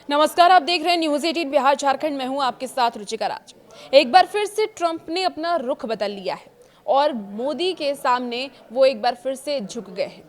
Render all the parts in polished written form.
नमस्कार, आप देख रहे हैं न्यूज 18 बिहार झारखंड में हूं आपके साथ रुचिका राज। एक बार फिर से ट्रंप ने अपना रुख बदल लिया है और मोदी के सामने वो एक बार फिर से झुक गए हैं।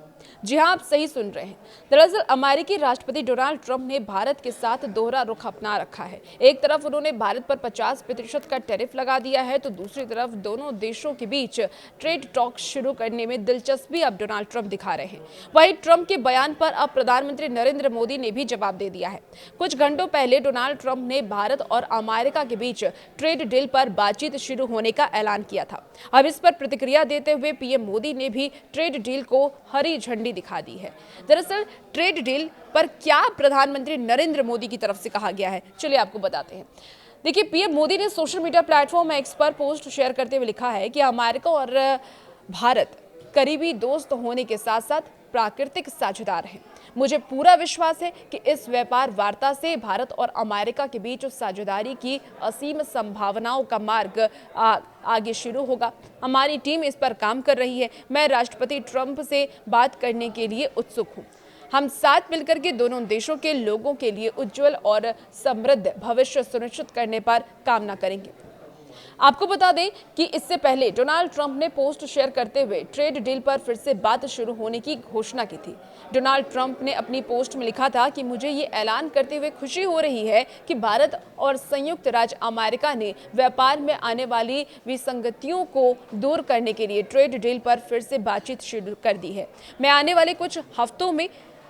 जी हां, आप सही सुन रहे हैं। दरअसल अमेरिकी राष्ट्रपति डोनाल्ड ट्रंप ने भारत के साथ दोहरा रुख अपना रखा है। एक तरफ उन्होंने भारत पर 50% का टैरिफ लगा दिया है, तो दूसरी तरफ दोनों देशों के बीच ट्रेड टॉक शुरू करने में दिलचस्पी अब डोनाल्ड ट्रंप दिखा रहे हैं। वहीं ट्रंप के बयान पर अब प्रधानमंत्री नरेंद्र मोदी ने भी जवाब दे दिया है। कुछ घंटों पहले डोनाल्ड ट्रंप ने भारत और अमेरिका के बीच ट्रेड डील पर बातचीत शुरू होने का ऐलान किया था। अब इस पर प्रतिक्रिया देते हुए पीएम मोदी ने भी ट्रेड डील को हरी झंडी दिखा दी है। दरअसल ट्रेड डील पर क्या प्रधानमंत्री नरेंद्र मोदी की तरफ से कहा गया है, चलिए आपको बताते हैं। देखिए, पीएम मोदी ने सोशल मीडिया प्लेटफॉर्म एक्स पर पोस्ट शेयर करते हुए लिखा है कि अमेरिका और भारत करीबी दोस्त होने के साथ साथ प्राकृतिक साझेदार हैं। मुझे पूरा विश्वास है कि इस व्यापार वार्ता से भारत और अमेरिका के बीच उस साझेदारी की असीम संभावनाओं का मार्ग आगे शुरू होगा। हमारी टीम इस पर काम कर रही है। मैं राष्ट्रपति ट्रंप से बात करने के लिए उत्सुक हूँ। हम साथ मिलकर के दोनों देशों के लोगों के लिए उज्जवल और समृद्ध भविष्य सुनिश्चित करने पर कामना करेंगे। आपको बता दें कि इससे पहले डोनाल्ड ट्रंप ने पोस्ट शेयर करते हुए ट्रेड डील पर फिर से बात शुरू होने की घोषणा की थी। डोनाल्ड ट्रंप ने अपनी पोस्ट में लिखा था कि मुझे ये ऐलान करते हुए खुशी हो रही है कि भारत और संयुक्त राज्य अमेरिका ने व्यापार में आने वाली विसंगतियों को दूर करने के लिए ट्रेड डील पर फिर से बातचीत शुरू कर दी है। मैं आने वाले कुछ हफ्तों में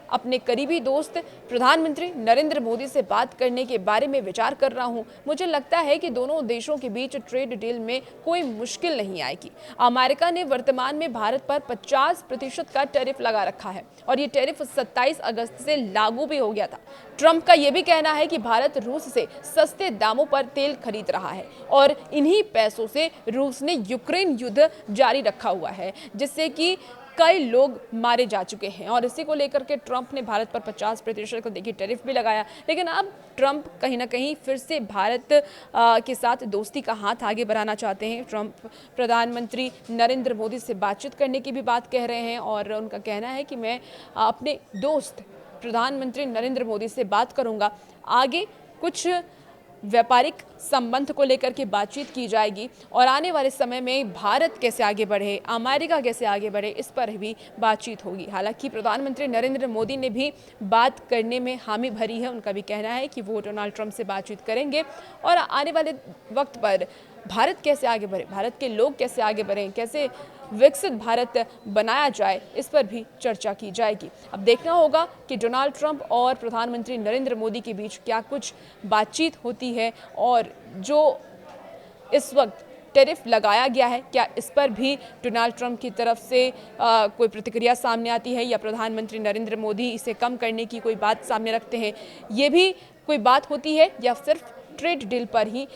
अपने करीबी दोस्त प्रधानमंत्री नरेंद्र मोदी से बात करने के बारे में विचार कर रहा हूं। मुझे लगता है कि दोनों देशों के बीच ट्रेड डील में कोई मुश्किल नहीं आएगी। अमेरिका ने वर्तमान में भारत पर 50% का टैरिफ लगा रखा है और ये टैरिफ 27 अगस्त से लागू भी हो गया था। ट्रंप का यह भी कहना है कि भारत रूस से सस्ते दामों पर तेल खरीद रहा है और इन्हीं पैसों से रूस ने यूक्रेन युद्ध जारी रखा हुआ है, जिससे कि कई लोग मारे जा चुके हैं। और इसी को लेकर के ट्रंप ने भारत पर 50% का देखिए टैरिफ भी लगाया। लेकिन अब ट्रंप कहीं ना कहीं फिर से भारत के साथ दोस्ती का हाथ आगे बढ़ाना चाहते हैं। ट्रंप प्रधानमंत्री नरेंद्र मोदी से बातचीत करने की भी बात कह रहे हैं और उनका कहना है कि मैं अपने दोस्त प्रधानमंत्री नरेंद्र मोदी से बात करूंगा। आगे कुछ व्यापारिक संबंध को लेकर के बातचीत की जाएगी और आने वाले समय में भारत कैसे आगे बढ़े, अमेरिका कैसे आगे बढ़े, इस पर भी बातचीत होगी। हालांकि प्रधानमंत्री नरेंद्र मोदी ने भी बात करने में हामी भरी है। उनका भी कहना है कि वो डोनाल्ड ट्रंप से बातचीत करेंगे और आने वाले वक्त पर भारत कैसे आगे बढ़े, भारत के लोग कैसे आगे बढ़ें, कैसे विकसित भारत बनाया जाए, इस पर भी चर्चा की जाएगी। अब देखना होगा कि डोनाल्ड ट्रंप और प्रधानमंत्री नरेंद्र मोदी के बीच क्या कुछ बातचीत होती है और जो इस वक्त टैरिफ लगाया गया है, क्या इस पर भी डोनाल्ड ट्रंप की तरफ से कोई प्रतिक्रिया सामने आती है या प्रधानमंत्री नरेंद्र मोदी इसे कम करने की कोई बात सामने रखते हैं, ये भी कोई बात होती है या सिर्फ ट्रेड डील पर ही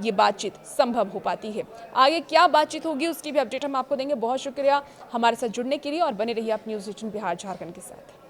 ये बातचीत संभव हो पाती है। आगे क्या बातचीत होगी उसकी भी अपडेट हम आपको देंगे। बहुत शुक्रिया हमारे साथ जुड़ने के लिए और बने रहिए आप न्यूज़ 18 बिहार झारखंड के साथ।